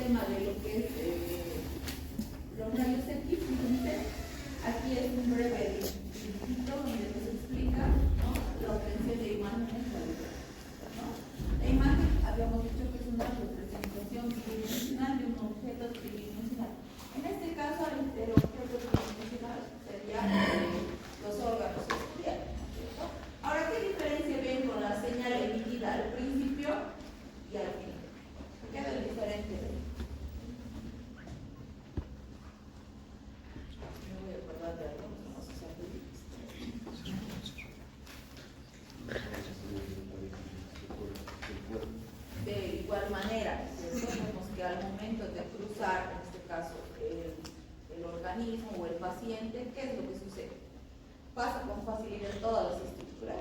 tema de lo que es los rayos X, fíjense, aquí es un breve dibujito donde nos explica, ¿no?, la obtención de imágenes, ¿no? La imagen, habíamos dicho que es una representación tridimensional de un objeto tridimensional. En este caso, el objeto tridimensional sería los órganos sensoriales, ¿cierto? Ahora, ¿qué diferencia ven con la señal emitida al principio y al final? ¿Qué es lo diferente? Me voy a acordar de algo, no sé si de igual manera, ¿cierto? Vemos que al momento de cruzar, en este caso, el organismo o el paciente, ¿qué es lo que sucede? ¿Pasa con facilidad todas las estructuras?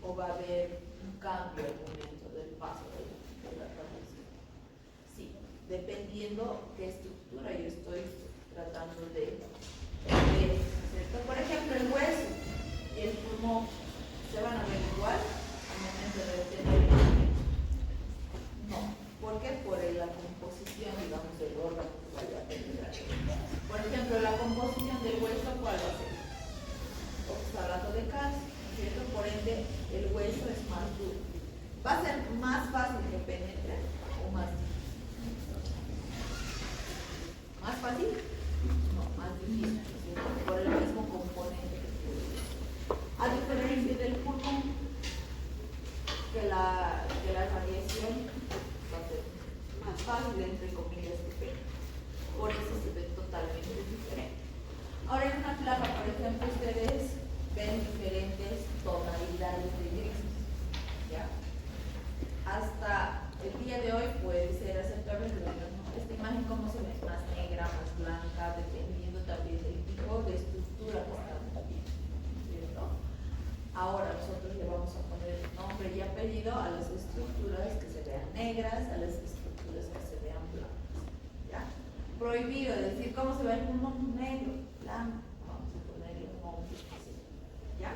¿O va a haber un cambio al momento del paso de la radiación? Sí, dependiendo qué estructura yo estoy tratando de ver, ¿cierto? Por ejemplo, el hueso y el pulmón se van a ver igual al momento de obtener el imagen. No. ¿Por qué? Por la composición, digamos, del órgano que vaya a penetrar. Por ejemplo, la composición del hueso, ¿cuál va a ser? Oxalato de calcio, ¿cierto? Por ende, el hueso es más duro. ¿Va a ser más fácil que penetre o más difícil? ¿Más fácil? No, más difícil, ¿cierto? Por el mismo componente que tiene. A diferencia del pulmón, que la radiación va a ser más fácil, entre comillas, que penetre. Por eso se ve totalmente diferente. Ahora, en una placa, por ejemplo, ustedes ven diferentes tonalidades de grises, ¿ya? Hasta el día de hoy puede ser aceptable, pero no. Esta imagen, ¿cómo se ve? Más negra, más blanca, dependiendo también del tipo de estructura que estamos viendo, ¿cierto? Ahora nosotros le vamos a poner nombre y apellido a las estructuras que se vean negras, a las estructuras que se vean blancas, ¿ya? Prohibido decir cómo se ve el pulmón: negro, blanco, vamos a ponerle un nombre específico, ¿ya?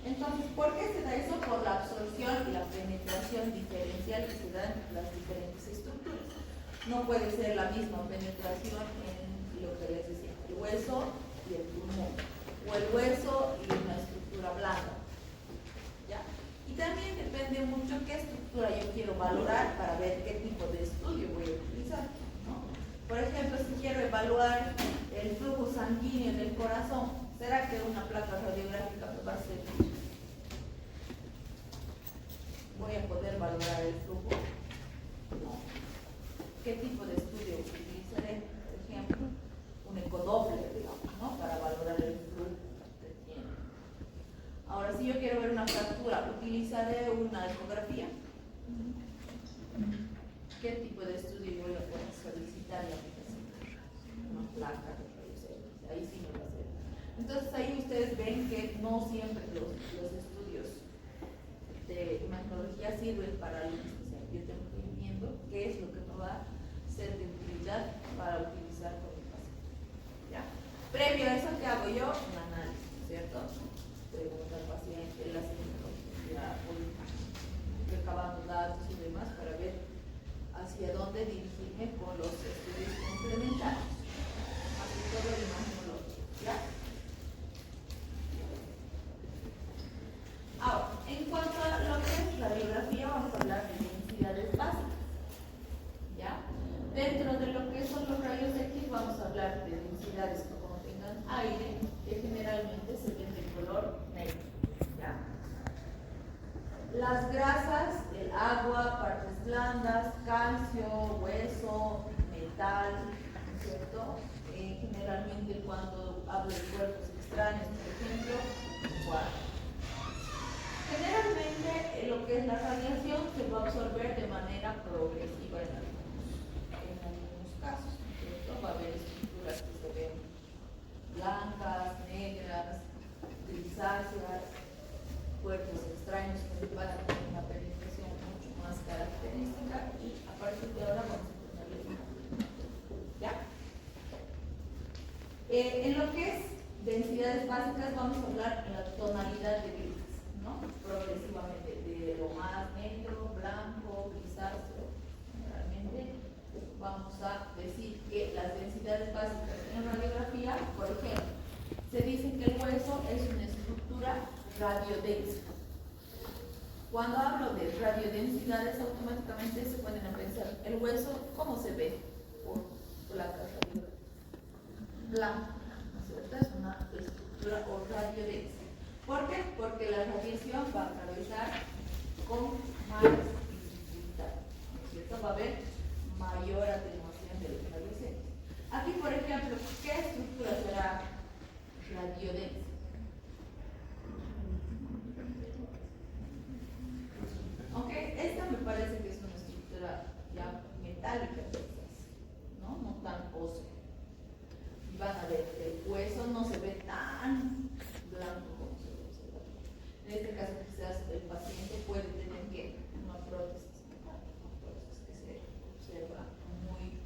Entonces, ¿por qué se da eso? Por la absorción y la penetración diferencial que se dan en las diferentes estructuras. No puede ser la misma penetración en lo que les decía, el hueso y el pulmón, o el hueso y una estructura blanda, ¿ya? Y también depende mucho qué estructura yo quiero valorar para ver qué tipo de estudio voy a utilizar, ¿no? Por ejemplo, si quiero evaluar el flujo sanguíneo del corazón, ¿será que una placa radiográfica me va a servir? ¿Voy a poder valorar el flujo? No. ¿Qué tipo de estudio utilizaré? Por ejemplo, un ecodoppler, digamos, ¿no?, para valorar el flujo que tiene. Ahora, si yo quiero ver una fractura, ¿utilizaré una ecografía? ¿Qué tipo de estudio voy a poder solicitar y aplicación? Una placa de rayos X, ahí sí me va a hacer. Entonces ahí ustedes ven que no siempre los estudios de imagenología sirven para lo especial. Yo tengo que ir viendo qué es lo que me va a ser de utilidad para utilizar con el paciente, ¿ya? Previo a eso, ¿qué hago yo? Un análisis, ¿cierto? Pregunto al paciente, la sintomatología, recabando datos y demás para ver hacia dónde dirigirme con los estudios complementarios, así todo el imagenológico, ¿ya? Ahora, en cuanto a lo que es radiografía, vamos a hablar de densidades básicas, ¿ya? Dentro de lo que son los rayos X, vamos a hablar de densidades que contengan aire, que generalmente se ven de color negro, ¿ya? Las grasas, el agua, partes blandas, calcio, hueso, metal, ¿cierto? Generalmente cuando hablo de cuerpos extraños, por ejemplo, igual. Generalmente lo que es la radiación se va a absorber de manera progresiva en algunos casos, ¿cierto? Va a haber estructuras que se ven blancas, negras, grisáceas, cuerpos extraños que van a tener una penetración mucho más característica, y a partir de ahora vamos a ponerle un nombre, ¿ya? En lo que es densidades básicas vamos a hablar en la tonalidad de grises, ¿no? Progresivamente, de lo más negro, blanco, grisáceo, radiodensa. Cuando hablo de radiodensidades, automáticamente se pueden a pensar el hueso, ¿cómo se ve? Por placas radiográficas. Blanco, ¿no es cierto? Es una estructura o radiodensa. ¿Por qué? Porque la radiación va a atravesar con más dificultad, ¿no es cierto? Va a haber mayor atenuación de los radiocentes. Aquí, por ejemplo, ¿qué estructura será radiodensa? Aunque esta me parece que es una estructura ya metálica, quizás, ¿no? No tan ósea. Y van a ver que el hueso no se ve tan blanco como se ve observado. En este caso, quizás el paciente puede tener que una prótesis que se observa muy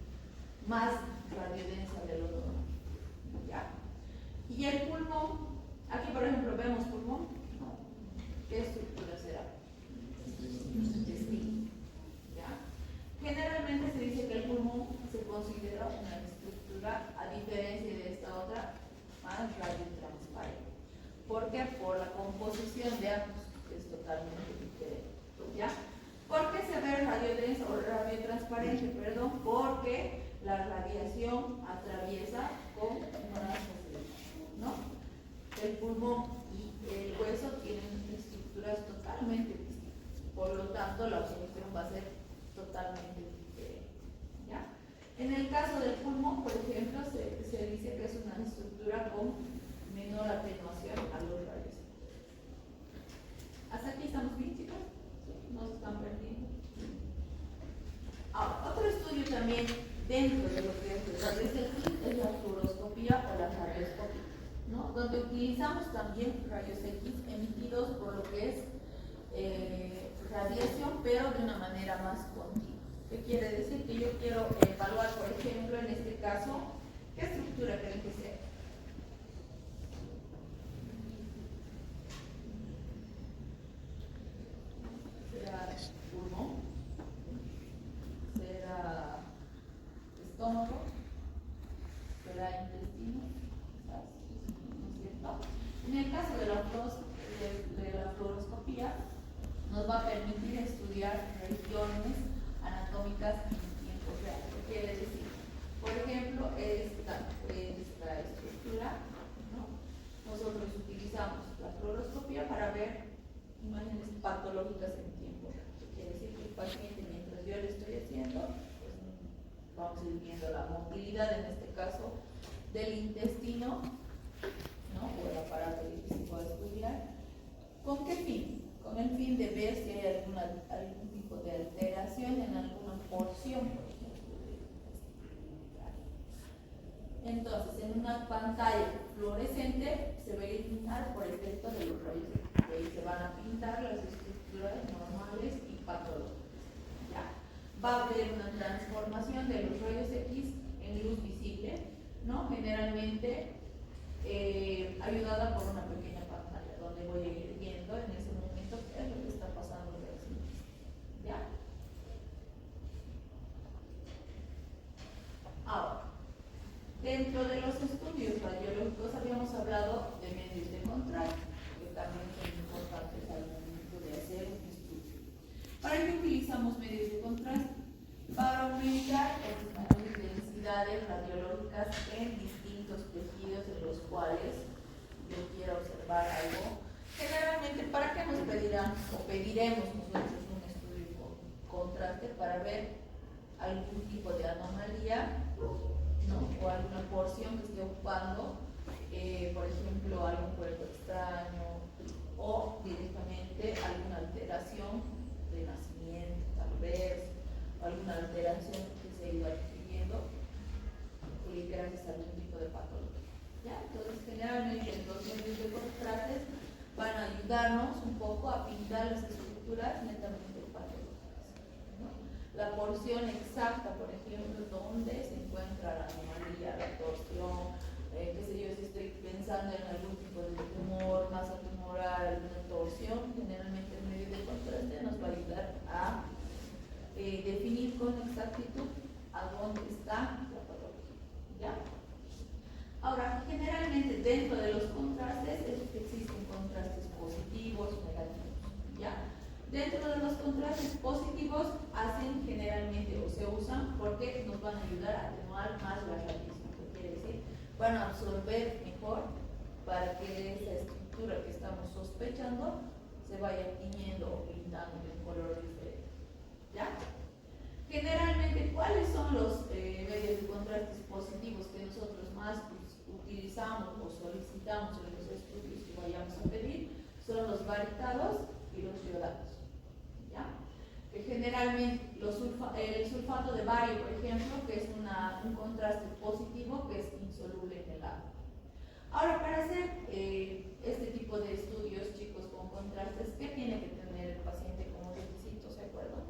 más radiodensa de lo normal. ¿Ya? Y el pulmón, aquí por ejemplo vemos pulmón, ¿qué estructura será? Intestino. ¿Ya? Generalmente se dice que el pulmón se considera una estructura, a diferencia de esta otra, más radiotransparente. ¿Por qué? Por la composición de ambos, que es totalmente diferente. ¿Ya? ¿Por qué se ve radiodensa o radiotransparente? Perdón, porque la radiación atraviesa con más facilidad, ¿no? El pulmón y el hueso tienen estructuras totalmente distintas. Por lo tanto, la observación va a ser totalmente diferente. ¿Ya? En el caso del pulmón, por ejemplo, se dice que es una estructura con menor atenuación a los rayos. ¿Hasta aquí estamos bien, chicos? ¿Sí? ¿No se están perdiendo? Ahora, otro estudio también dentro de lo que es el rayos X es la fluoroscopía o la radioscopía, ¿no? Donde utilizamos también rayos X emitidos por lo que es radiación, pero de una manera más continua. ¿Qué quiere decir? Que yo quiero evaluar, por ejemplo, en este caso, ¿qué estructura creen que sea? ¿Será pulmón? ¿Será estómago? ¿Será intestino? ¿No es cierto? En el caso de la fluoroscopía, nos va a permitir estudiar regiones anatómicas en tiempo real. ¿Qué quiere decir? Por ejemplo, esta estructura, ¿no? Nosotros utilizamos la fluoroscopía para ver imágenes patológicas en tiempo real. ¿Qué quiere decir? Que el paciente, mientras yo le estoy haciendo, pues, vamos a ir viendo la motilidad, en este caso, del intestino, ¿no? O el aparato digestivo a estudiar. ¿Con qué fin? Con el fin de ver si hay algún tipo de alteración en alguna porción, por ejemplo, del intestino. Entonces, en una pantalla fluorescente se va a eliminar por efecto de los rayos X. Ahí se van a pintar las estructuras normales y patológicas. ¿Ya? Va a haber una transformación de los rayos X en luz visible, ¿no? Generalmente ayudada por una pequeña pantalla, donde voy a ir viendo en ese momento qué es lo que está pasando en el sistema. ¿Ya? Ahora, dentro de los estudios radiológicos habíamos hablado de medios de contraste, que también son importantes al momento de hacer un estudio. ¿Para qué utilizamos medios de contraste? Para aumentar las densidades radiológicas en distintos tejidos en los cuales yo quiero observar algo. Generalmente, ¿para qué nos pedirán o pediremos nosotros un estudio con contraste? Para ver algún tipo de anomalía, ¿no? O alguna porción que esté ocupando, por ejemplo, algún cuerpo extraño o directamente alguna alteración de nacimiento, tal vez, o alguna alteración que se ha ido adquiriendo gracias a algún tipo de patología. ¿Ya? Entonces, generalmente los medios de contrastes van a ayudarnos un poco a pintar las estructuras netamente patológicas, ¿no? La porción exacta, por ejemplo, donde se encuentra la anomalía, la torsión, qué sé yo, si estoy pensando en algún tipo de tumor, masa tumoral, alguna torsión, generalmente el medio de contraste nos va a ayudar a definir con exactitud a dónde está la patología. ¿Ya? Ahora, generalmente dentro de los contrastes existen contrastes positivos, contrastes positivos hacen generalmente o se usan porque nos van a ayudar a atenuar más la radiación. ¿Qué quiere decir? Van a absorber mejor para que esa estructura que estamos sospechando se vaya tiñendo o pintando de un color diferente. ¿Ya? Generalmente, ¿cuáles son los medios de contrastes positivos que nosotros más utilizamos o solicitamos en los estudios que vayamos a pedir? Son los varitados y los iodados. ¿Ya? Que generalmente el sulfato de bario, por ejemplo, que es un contraste positivo que es insoluble en el agua. Ahora, para hacer este tipo de estudios, chicos, con contrastes, ¿qué tiene que tener el paciente como requisito? ¿Se acuerdan?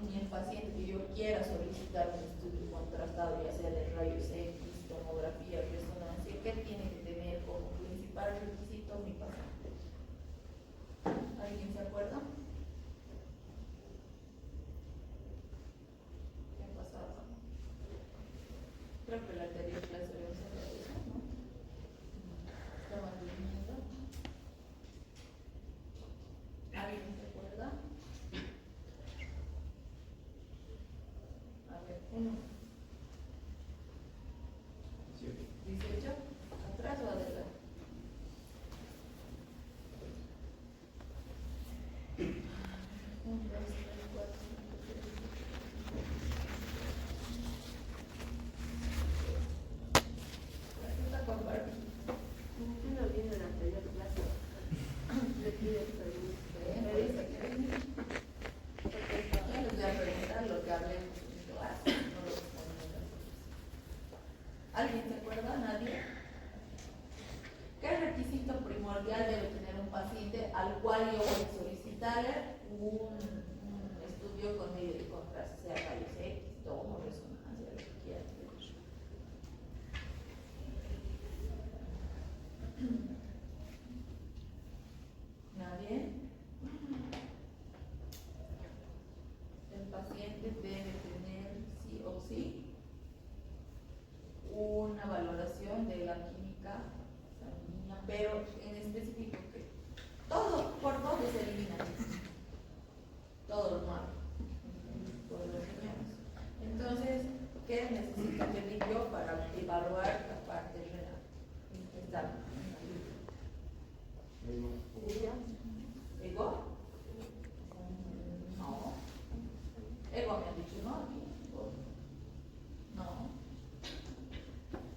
En el paciente que yo quiera solicitar un estudio contrastado, ya sea de rayos X, tomografía, resonancia, ¿qué tiene que tener como principal requisito mi paciente? ¿Alguien se acuerda? ¿Qué ha pasado? Creo que la anterior clase habíamos hablado de eso, ¿no? Estaban durmiendo. ¿Alguien se acuerda? A ver, 18. ¿Atrás o adelante? ¿Alguien se acuerda? ¿Nadie? ¿Qué requisito primordial debe tener un paciente al cual yo voy a solicitarle un estudio con medio de contraste, sea rayos X, tomo, resonancia, lo que quiera? ¿Nadie? El paciente debe tener sí o sí una valoración de la química sanguínea, pero en específico que por todo se elimina, todo lo malo, por los riñones. Entonces, ¿qué necesita pedir yo para evaluar la parte renal? Está ¿Ego? No. ¿Ego me ha dicho no? No.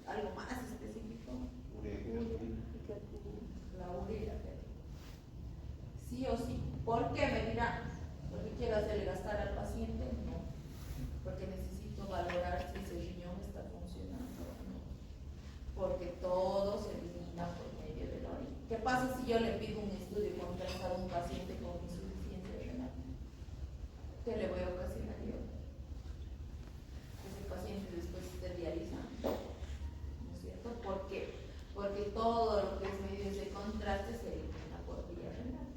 ¿Algo más específico? La urea. Sí o sí. ¿Por qué? Me dirán, ¿porque quiero hacerle gastar al paciente? No. Porque necesito valorar si ese riñón está funcionando o no. Porque todo se elimina por medio de la orina. ¿Qué pasa si yo le pido un estudio contrastado a un paciente con insuficiencia renal? ¿Qué le voy a ocasionar yo? Ese paciente después esté dializando. ¿No es cierto? ¿Por qué? Porque todo lo que es medios de contraste se elimina por vía renal.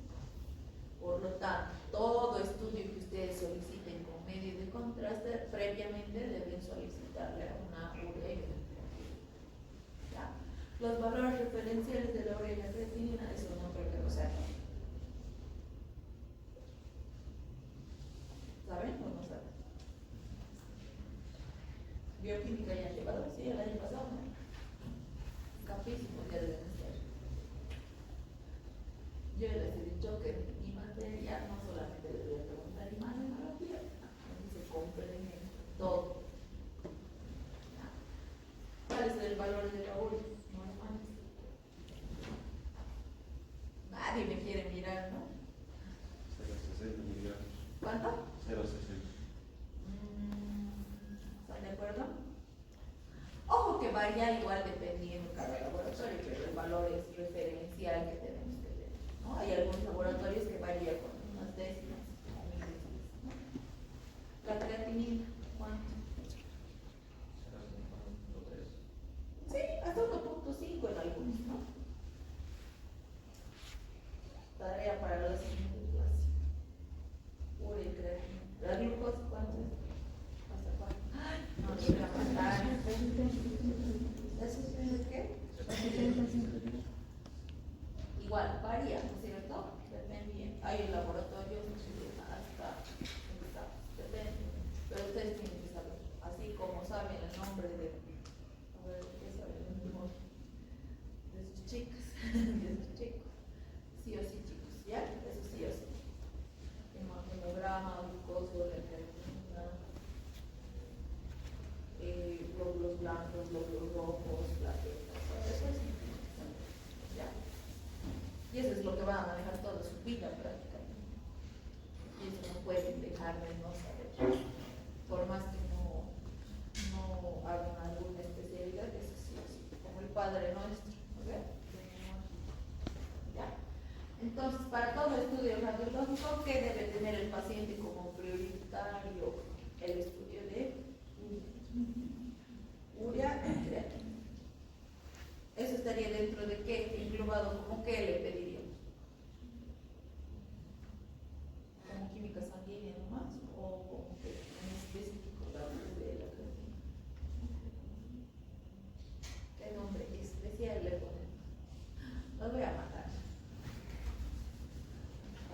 Por lo tanto, todo estudio que ustedes soliciten con medios de contraste, previamente deben solicitarle una urea. ¿Ya? Los valores referenciales de la urea y la creatinina, eso no creo que lo sepan. ¿Saben o no saben? Bioquímica ya han llevado, sí, el año pasado, ¿no? Capísimo ya deben estar. Yo les he dicho que mi materia no solamente les voy a preguntar imagenología, se comprende todo. ¿Ya? ¿Cuál es el valor de la urea? Normal. Nadie me quiere mirar, ¿no? 0,60 miligramos. ¿Cuánto? 0,60. ¿Están de acuerdo? Ojo que varía igual dependiendo de cada laboratorio, pero el valor es referencial que tenemos que tener, ¿no? Hay algunos laboratorios que varían con unas décimas o milésimas, ¿no? La creatinina, ¿cuánto? 0,3. Sí, hasta 1.5 en algunos, ¿no? Tarea para la siguiente clase. Urea y creatinina. ¿La glucosa cuánto es? ¿Hasta cuánto? Ay, no, voy a matar. Eso hay un laboratorio depende, pero ustedes tienen que saber, así como saben el nombre de, a ver, ¿qué saben el nombre de sus chicas, de sus chicos? Sí o sí, chicos, ¿ya? Eso sí o sí. Hemograma, glucoso, leptina, glóbulos blancos, glóbulos rojos, plaquetas, eso sí, ¿ya? Y eso es lo que van a manejar toda su vida prácticamente. Y eso no pueden dejar de no saber. Por más que no hagan alguna especialidad, eso sí o sí, como el Padre Nuestro, ¿no? ¿Ya? Entonces, para todo estudio radiológico, ¿qué debe tener el paciente como prioritario? El estudio de urea y creatina. Eso estaría dentro de qué, englobado como qué le pediríamos. ¿Como química sanguínea nomás? ¿O como que en específico la urea y la creatina? ¿Qué nombre especial le ponemos? Los voy a matar.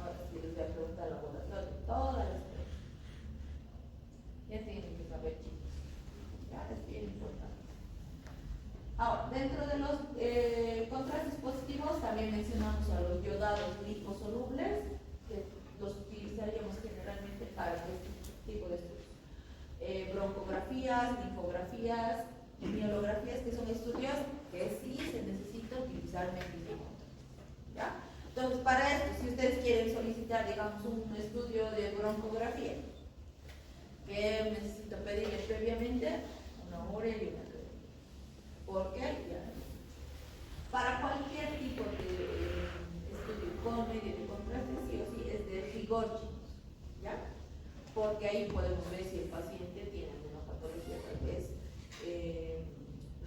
Ahora sí les voy a preguntar al laboratorio todas las cosas. Ya tienen que saber, chicos. Ya es bien importante. Ahora, dentro de los contrastes positivos también mencionamos a los iodados liposolubles, que los utilizaríamos generalmente para este tipo de estudios. Broncografías, linfografías, mielografías, que son estudios que sí se necesita utilizar medicamentos. ¿Ya? Entonces, para esto, si ustedes quieren solicitar, digamos, un estudio de broncografía, que necesito pedirle previamente una urea y una creatina. ¿Por qué? Ya. Para cualquier tipo de estudio con medio de contraste, sí o sí, es de rigor, chicos. ¿Ya? Porque ahí podemos ver si el paciente tiene alguna patología tal vez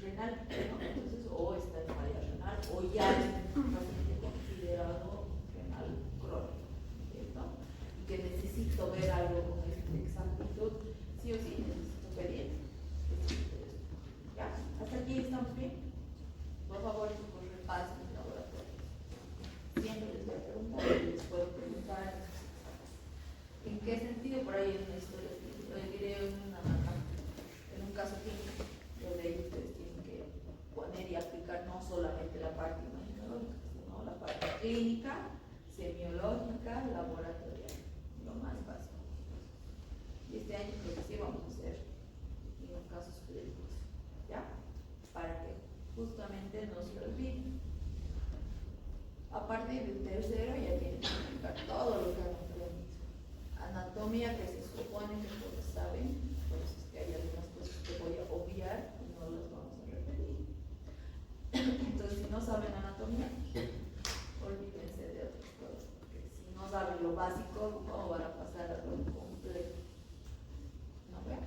renal, ¿no? Entonces, o está en falla renal, o ya es un paciente considerado renal crónico, ¿cierto? Y que necesito ver algo con exactitud, sí o sí necesito pedir. ¿Ya? ¿Hasta aquí estamos bien? Por favor, chicos, repasen el laboratorio. Siempre les voy a preguntar, les puedo preguntar en qué sentido. Por ahí en una historia, lo diré en un caso clínico, donde ustedes tienen que poner y aplicar no solamente la parte imaginológica, sino la parte clínica, semiológica, laboratorial, lo más básico. Y este año creo que sí vamos a hacer en los casos clínicos, ¿ya? Para que justamente no se olviden. A partir del tercero ya tienen que aplicar todo lo que han aprendido. Anatomía, que se supone que todos saben, por eso es que hay algunas cosas que voy a obviar y no las vamos a repetir. Entonces, si no saben anatomía, olvídense de otras cosas, porque si no saben lo básico, no van a pasar a lo complejo. ¿No ven?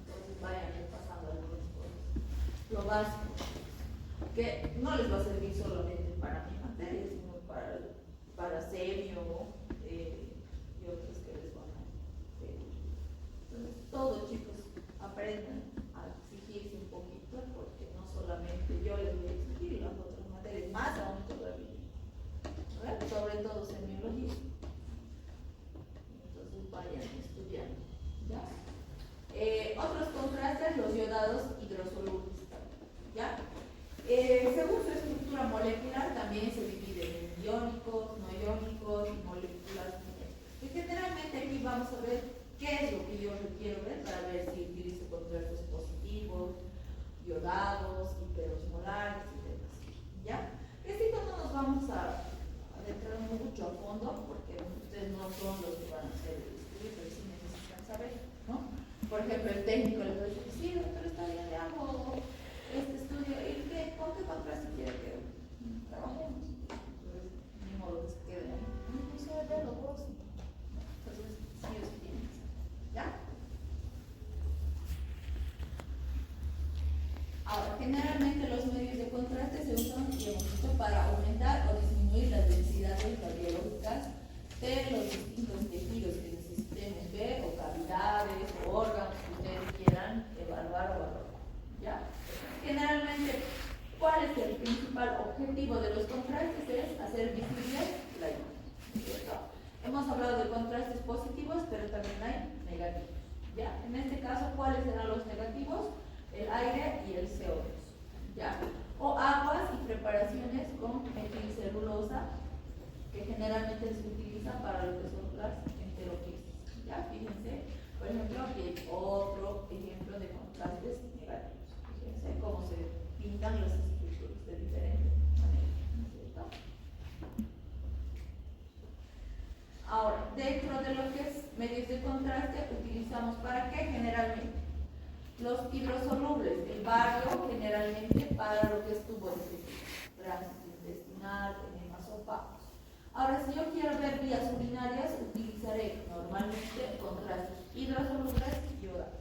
Entonces vayan repasando algunas cosas. Lo básico, que no les va a servir solamente para mi materia, sino para semio y otros que les van a pedir. Entonces, todos, chicos, aprendan a exigirse un poquito, porque no solamente yo les voy a exigir las otras materias, más aún todavía. ¿Verdad? Sobre todo semiología. Entonces, vayan estudiando. ¿Ya? Otros contrastes, los iodados hidrosolubles. ¿Ya? Según su estructura molecular, también se divide en iónicos, no iónicos y moléculas minéticas. Y generalmente aquí vamos a ver qué es lo que yo requiero ver para ver si utilizo contrastes positivos, iodados, hiperosmolares y demás. ¿Ya? Esto no nos vamos a adentrar mucho a fondo, porque ustedes no son los que van a hacer el estudio, pero sí necesitan saber, ¿no? Por ejemplo, el técnico les va a decir, sí, doctor, está bien, le hago este estudio, ¿y qué? ¿Con qué contraste quiere que trabajemos? Entonces, ni modo que se quede ahí. No sé, verlo vos. Entonces, sí o sí tienen que saber. ¿Ya? Ahora, generalmente los medios de contraste se usan, y hemos visto, para aumentar o disminuir las densidades radiológicas de los distintos tejidos que necesitemos ver, o cavidades, o órganos que ustedes quieran evaluar o valorar. ¿Ya? Generalmente, ¿cuál es el principal objetivo de los contrastes? Es hacer visible la imagen, ¿cierto? ¿Ya? En este caso, ¿cuáles serán los negativos? El aire y el CO2. ¿Ya? O aguas y preparaciones con metilcelulosa, que generalmente se utiliza para lo que son las enteroquisis. ¿Ya? Fíjense, por ejemplo, aquí hay otro ejemplo de contrastes negativos. Fíjense cómo se pintan los estructuras de diferente manera, ¿no es cierto? Ahora, dentro de lo que es medios de contraste, utilizamos ¿para qué? Generalmente los hidrosolubles, el bario generalmente para lo que es tubo digestivo, tránsito intestinal, enemas opacos. Ahora, si yo quiero ver vías urinarias, utilizaré normalmente contrastes hidrosolubles y iodatos,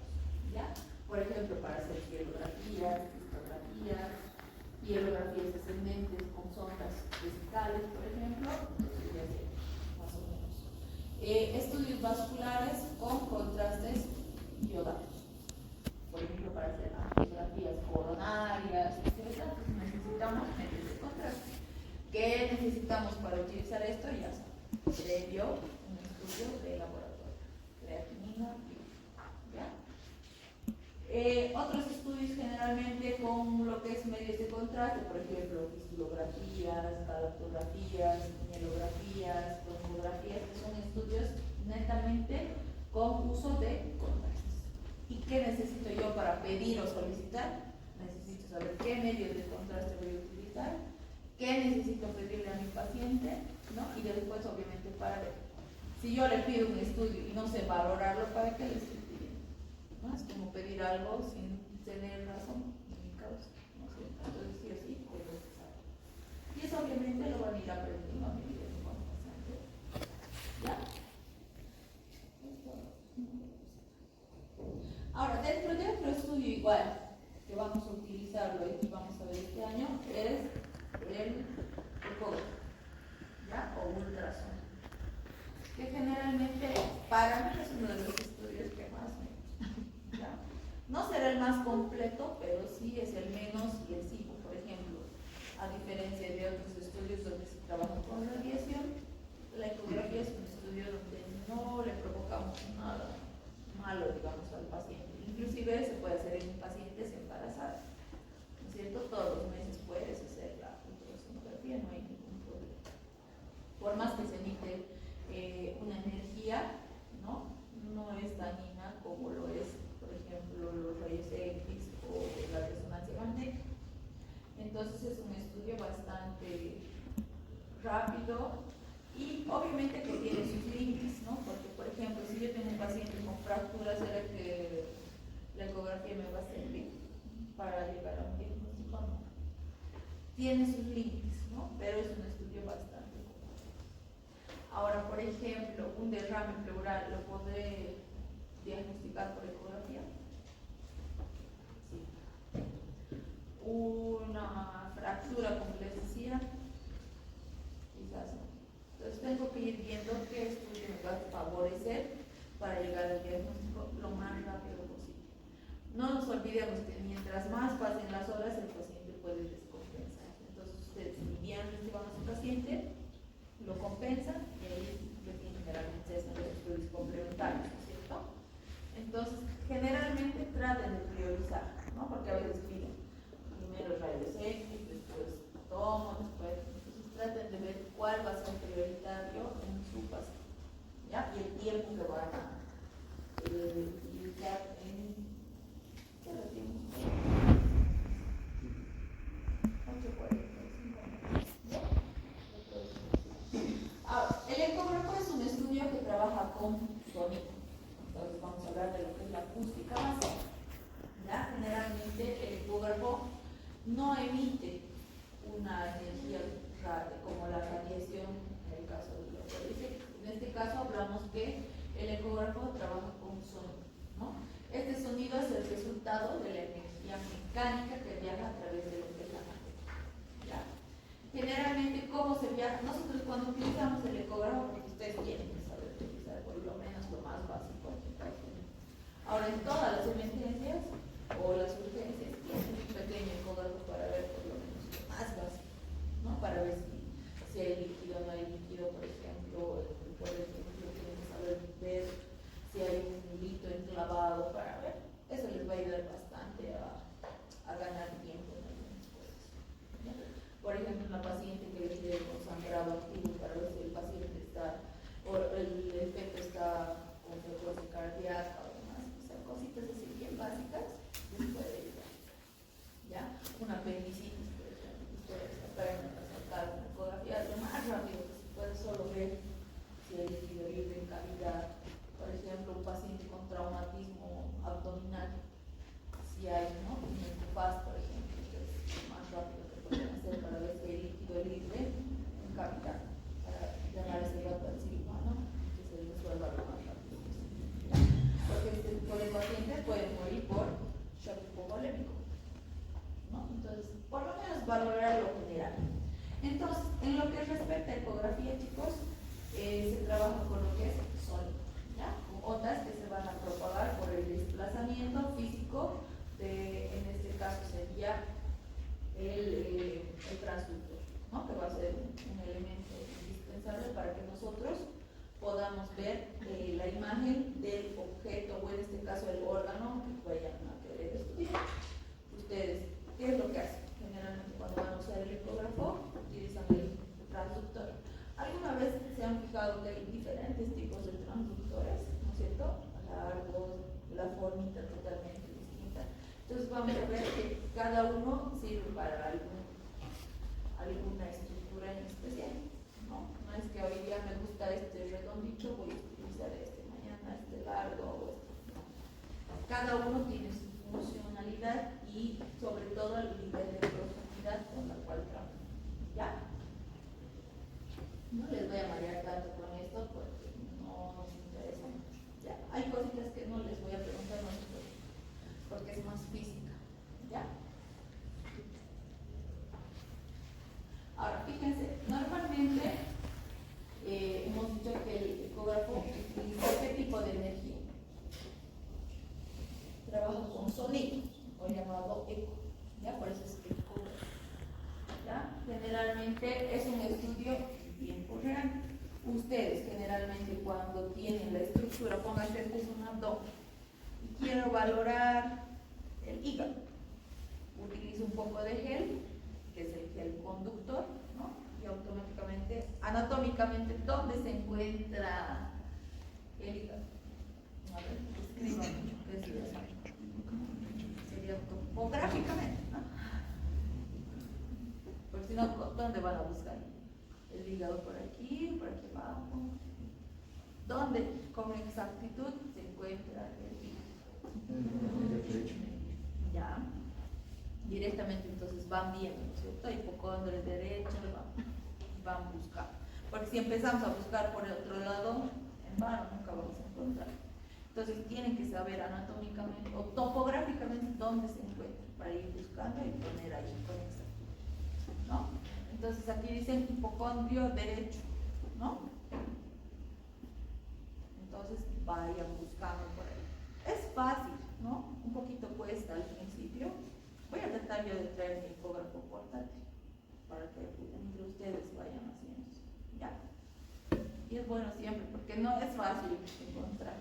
¿ya? Por ejemplo, para hacer hielografías, hielografías descendentes con sondas vesicales, por ejemplo, ya sé, más o menos. Estudios vasculares con contrastes iodatos. Por ejemplo, para hacer angiografías coronarias, etc., necesitamos medios de contraste. ¿Qué necesitamos para utilizar esto? Ya saben, previo un estudio de laboratorio, creatinina, ¿ya? Otros estudios generalmente con lo que es medios de contraste, por ejemplo, histologías, galactografías, mielografías, cromografías, que son estudios netamente con uso de contrastes. ¿Y qué necesito yo para pedir o solicitar? Necesito saber qué medios de contraste voy a utilizar, qué necesito pedirle a mi paciente, ¿no? Y después, obviamente, para ver. Si yo le pido un estudio y no sé valorarlo, ¿para qué le estoy pidiendo? ¿No? Es como pedir algo sin tener razón ni causa, ¿no es cierto? Entonces, sí o sí, es necesario. Y eso, obviamente, lo van a ir aprendiendo a medida que van pasando. ¿Ya? Ahora, dentro de otro estudio igual, que vamos a utilizarlo y vamos a ver este año, es el ecógrafo, ¿ya? O ultrasonido, que generalmente para mí es uno de los estudios que más me gusta, ¿ya? No será el más completo, pero sí es el menos lesivo. Por ejemplo, a diferencia de otros estudios donde se trabaja con radiación, la ecografía es un estudio donde no le provocamos nada malo, digamos, al paciente. Inclusive se puede hacer en pacientes embarazadas, ¿no es cierto? Todos los meses puedes hacer la ultrasonografía, no hay ningún problema. Por más que se emite una energía, ¿no? No es dañina como lo es, por ejemplo, los rayos X o la resonancia magnética. Entonces es un estudio bastante rápido y obviamente que tiene sus límites, ¿no? Porque, por ejemplo, si yo tengo un paciente con fracturas, ¿será que la ecografía me va a servir para llegar a un diagnóstico? No. Tiene sus límites, ¿no? Pero es un estudio bastante complejo. Ahora, por ejemplo, un derrame pleural, ¿lo podré diagnosticar por ecografía? Sí. Una fractura, como les decía, quizás no. Entonces tengo que ir viendo qué estudio me va a favorecer para llegar al diagnóstico lo más rápido posible. No nos olvidemos que mientras más pasen las horas, el paciente puede descompensar. Entonces ustedes envían a su paciente, lo compensan y ahí generalmente se hacen los estudios complementarios, ¿no es cierto? Entonces, generalmente traten de priorizar, ¿no? Porque a veces piden primero rayos X, después tomo, después. Entonces, traten de ver cuál va a ser prioritario en su paciente, ¿ya? Y el tiempo que van a utilizar en. ¿Qué lo tiempo? 8:45. Ahora, el ecógrafo es un estudio que trabaja con sonido. Entonces vamos a hablar de lo que es la acústica básica. ¿Ya? Generalmente el ecógrafo no emite una energía como la radiación en el caso de los radios. En este caso hablamos que el ecógrafo trabaja con sonido, ¿no? Este sonido es el resultado de la energía mecánica que viaja a través de lo que es la materia. ¿Ya? Generalmente, ¿cómo se viaja? Nosotros cuando utilizamos el ecógrafo, porque ustedes tienen que saber utilizar por lo menos lo más básico. Ahora, en todas las emergencias o las urgencias tienen un pequeño ecógrafo para ver por lo menos lo más básico, ¿no? Para ver si hay líquido o no hay líquido, por ejemplo, tienen que saber ver si hay un hilito enclavado podamos ver la imagen del objeto, o en este caso el órgano que vayan a querer estudiar. Ustedes, ¿qué es lo que hacen? Generalmente cuando van a usar el ecógrafo, utilizan el transductor. ¿Alguna vez se han fijado que hay diferentes tipos de transductores, ¿no es cierto? Largos, la formita totalmente distinta. Entonces vamos a ver que cada uno sirve para alguna estructura en especial, ¿no? No es que hoy día me gusta este redondito, voy a utilizar este, mañana este largo o este, no. Cada uno tiene su funcionalidad y sobre todo el nivel de profundidad con la cual trabaja. ¿Ya? No les voy a marear tanto con esto porque no nos interesa mucho. ¿Ya? Hay cositas que no les voy a preguntar, no se preocupen, porque es más física. ¿Ya? Ahora, fíjense, normalmente hemos dicho que el ecógrafo utiliza ¿qué tipo de energía? Trabaja con sonido, o llamado eco, ¿ya? Por eso es ecógrafo, ¿ya? Generalmente es un estudio en tiempo real. Ustedes generalmente cuando tienen la estructura, pónganse este es un abdomen, y quiero valorar el hígado, utilizo un poco de gel, que es el gel conductor, ¿no? Y automáticamente, anatómicamente, ¿dónde se encuentra el hígado? A ver, escriban, ¿qué es eso? Sería topográficamente, ¿no? Porque si no, ¿dónde van a buscar? El hígado por aquí abajo. ¿Dónde con exactitud se encuentra el hígado? Ya. Directamente entonces van viendo, ¿no es cierto? Hipocondrio derecho, van buscando. Porque si empezamos a buscar por el otro lado, en vano nunca vamos a encontrar. Entonces tienen que saber anatómicamente o topográficamente dónde se encuentra para ir buscando y poner ahí con exactitud, ¿no? Entonces aquí dicen hipocondrio derecho, ¿no? Entonces vayan buscando por ahí. Es fácil, ¿no? Un poquito cuesta al principio. Voy a tratar yo de traer mi ecógrafo portátil para que entre ustedes vayan haciendo eso, ¿ya? Y es bueno siempre, porque no es fácil encontrar,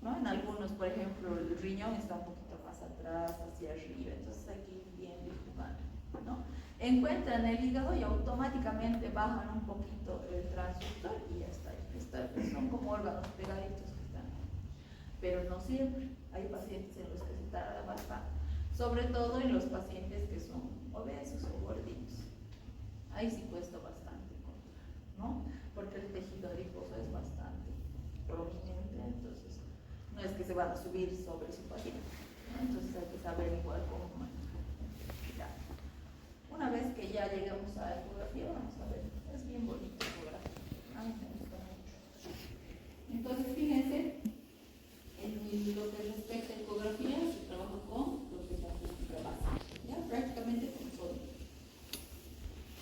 ¿no? En algunos, por ejemplo, el riñón está un poquito más atrás, hacia arriba, entonces hay que ir viendo y jugando, ¿no? Encuentran el hígado y automáticamente bajan un poquito el transductor y ya está. Son como órganos pegaditos que están ahí. Pero no siempre. Hay pacientes en los que se tarda bastante. Sobre todo en los pacientes que son obesos o gorditos. Ahí sí cuesta bastante encontrar, ¿no? Porque el tejido adiposo es bastante prominente, entonces no es que se van a subir sobre su paciente, ¿no? Entonces hay que saber igual cómo manejar. Ya. Una vez que ya llegamos a la ecografía, vamos a ver, es bien bonito la ecografía. A mí me gusta mucho. Entonces, fíjense, en lo que respecta a ecografía, se trabaja con lo que es la acústica básica, ¿ya? Prácticamente con sonido.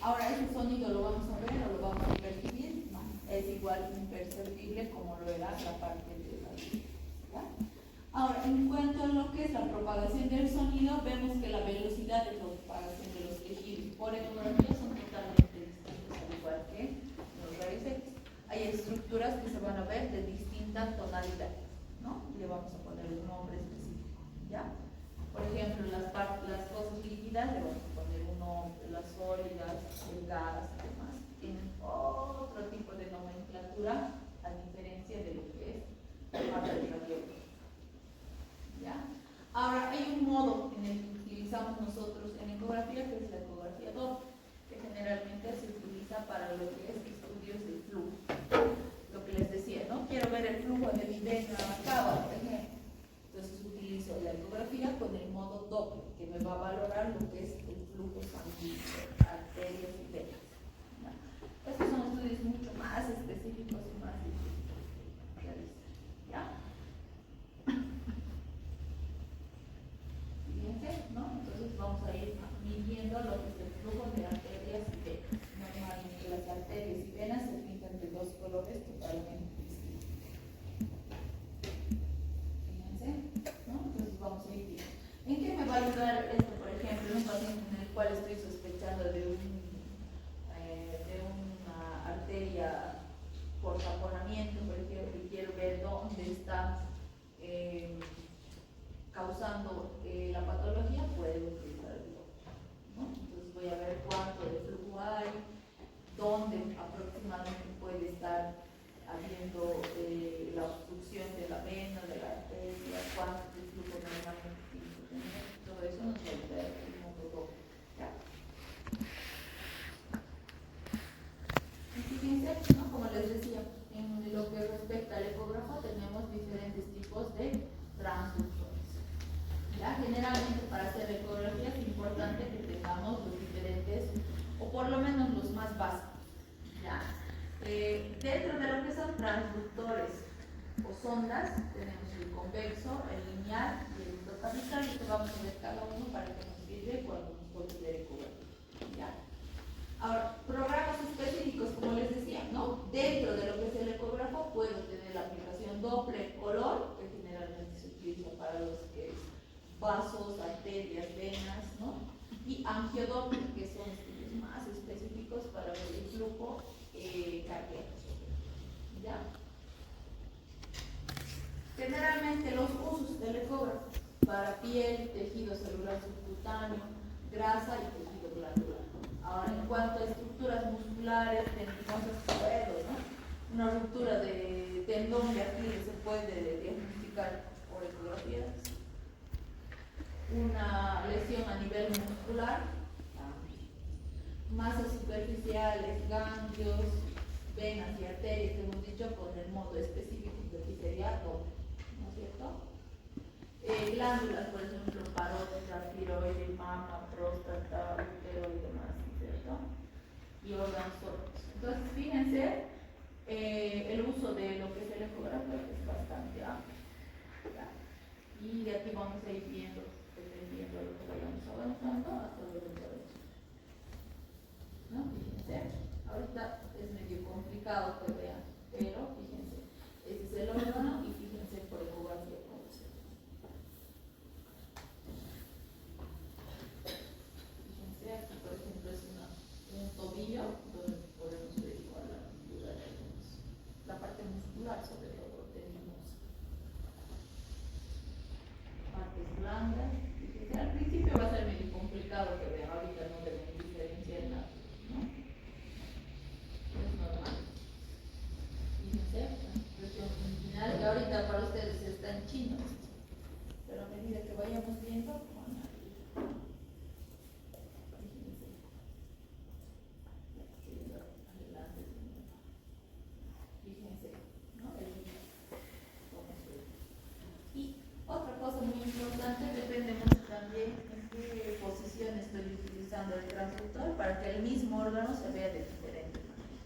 Ahora, ese sonido lo vamos a ver o lo vamos a percibir, ¿no? Es igual imperceptible como lo era la parte de la luz, ¿ya? Ahora, en cuanto a lo que es la propagación del sonido, vemos que la velocidad de propagación de los tejidos por ecografía son totalmente distintos, al igual que los rayos X. Hay estructuras que se van a ver de distinta tonalidad, ¿no? Y le vamos a poner un nombre específico, ¿ya? Por ejemplo, las cosas líquidas le vamos a poner un nombre, las sólidas, el gas y demás, tienen otro tipo de nomenclatura a diferencia de lo que es la radiología. ¿Ya? Ahora, hay un modo en el que utilizamos nosotros en ecografía, que es la ecografía doble, que generalmente se utiliza para lo que es estudios de flujo. Lo que les decía, ¿no? Quiero ver el flujo de mi vena cava, por ejemplo. Entonces utilizo la ecografía con el modo doble, que me va a valorar lo que es el flujo sanguíneo, arterias y venas. ¿Ya? Estos son estudios mucho más específicos y más difíciles de realizar. ¿Ya? Fíjense, ¿no? Entonces vamos a ir midiendo lo que es el flujo de arterias y venas. Normalmente las arterias y venas se pintan de dos colores totalmente distintos. transductores. ¿Ya? Generalmente para hacer ecografía es importante que tengamos los diferentes, o por lo menos los más básicos. ¿Ya? Dentro de lo que son transductores o sondas, tenemos el convexo, el lineal y el indocapital, y que vamos a ver cada uno para que nos sirve cuando nos toque ver ecografía. ¿Ya? Ahora, programas específicos, como les decía, ¿no? Dentro de lo que es el ecógrafo puedo tener la aplicación Doppler color, que generalmente se utiliza para los que es vasos, arterias, venas, ¿no? Y angiodoppler, que son estudios más específicos para ver el flujo cardíaco. ¿Ya? Generalmente los usos del ecógrafo para piel, tejido celular subcutáneo, grasa y tejido glandular. Ahora, en cuanto a estructuras musculares, tendinosas, huesos, ¿no? Una ruptura de tendón de Aquiles se puede diagnosticar por ecografía. Una lesión a nivel muscular, masas superficiales, ganglios, venas y arterias, que hemos dicho con el modo específico que aquí sería doble, ¿no es cierto? Glándulas, por ejemplo, parótida, tiroides, mama, próstata, útero y demás, ¿no es cierto? Y órganos otros. Entonces, fíjense, el uso de lo que es el ecógrafo es bastante amplio. ¿Ya? Y de aquí vamos a ir viendo, dependiendo de lo que vayamos avanzando, hasta lo que podemos. ¿No? Fíjense, ahorita es medio complicado que vean, pero fíjense, este es el órgano y fíjense por ecografía cómo se ve. Fíjense, aquí por ejemplo es un tobillo donde podemos ver igual la ruptura de la parte muscular, sobre todo tendinosa. Partes blandas, fíjense, al principio va a ser medio complicado que vean, ahorita no deben diferenciar nada, ¿no? Es normal. Fíjense, la expresión final, que ahorita para ustedes está en chino, pero a medida que vayamos viendo, van a ir. Fíjense. Adelante. Fíjense, ¿no? Cómo se ve. Y otra cosa muy importante, depende mucho también en qué posición estoy utilizando el transductor para que el mismo órgano se vea de diferente manera,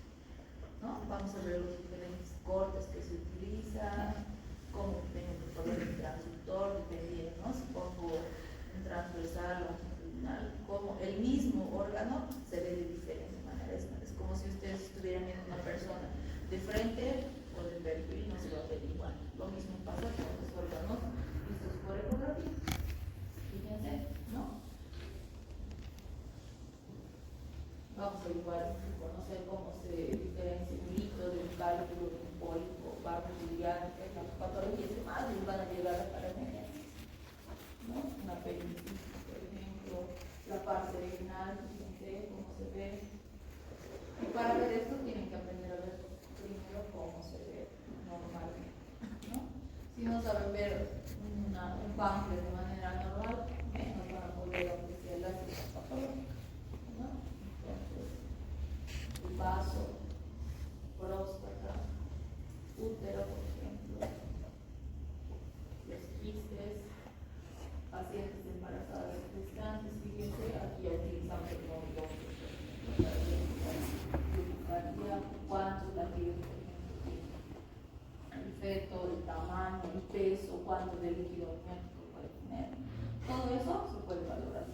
¿no? Vamos a ver los diferentes cortes que se utilizan, cómo tengo que poner el transductor, dependiendo, ¿no? Si pongo un transversal o un longitudinal, como el mismo órgano se ve de diferente manera. Es como si ustedes estuvieran viendo una persona de frente o de perfil, no se va a ver igual. Lo mismo pasa con los órganos vistos por ecografía. Fíjense, ¿no? Vamos a igual conocer cómo se diferencia un líquido de un cálculo, de un pólipo, barro biliar, que es las patologías que más les van a llegar a paramedia, ¿no? Una apendicitis, por ejemplo, la parte renal, fíjense cómo se ve. Y para ver esto tienen que aprender a ver primero cómo se ve normalmente, ¿no? Si no saben ver un páncreas de manera normal, menos van a poder apreciar las patologías, ¿no? Entonces, el vaso, próstata, útero, por ejemplo, los quistes, pacientes embarazadas gestantes, fíjense, aquí ya utilizamos el módulo cardíaco, cuántos latidos, por ejemplo, tiene el feto, el tamaño, el peso, cuánto de líquido amniótico puede tener. Todo eso se puede valorar.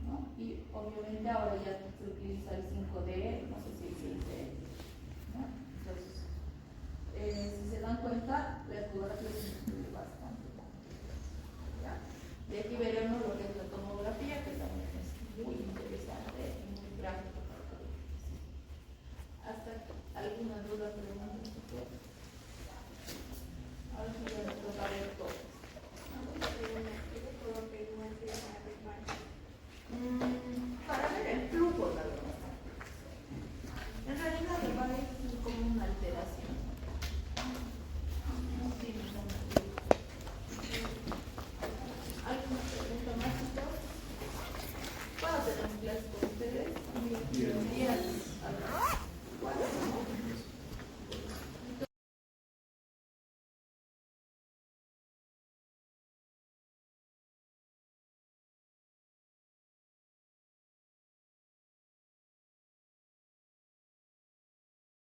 ¿No? Y obviamente ahora ya se utiliza el 5D, no sé si el 6D, ¿no? Entonces, si se dan cuenta, la ecografía es un estudio bastante complejo. ¿Ya? De aquí veremos lo que es la tomografía, que también es muy interesante y muy práctico para cada uno. ¿Hasta alguna duda, pregunta? Ahora sí ya nos toca ver todo. Para ver el flujo, la verdad. En realidad el baile es como una alteración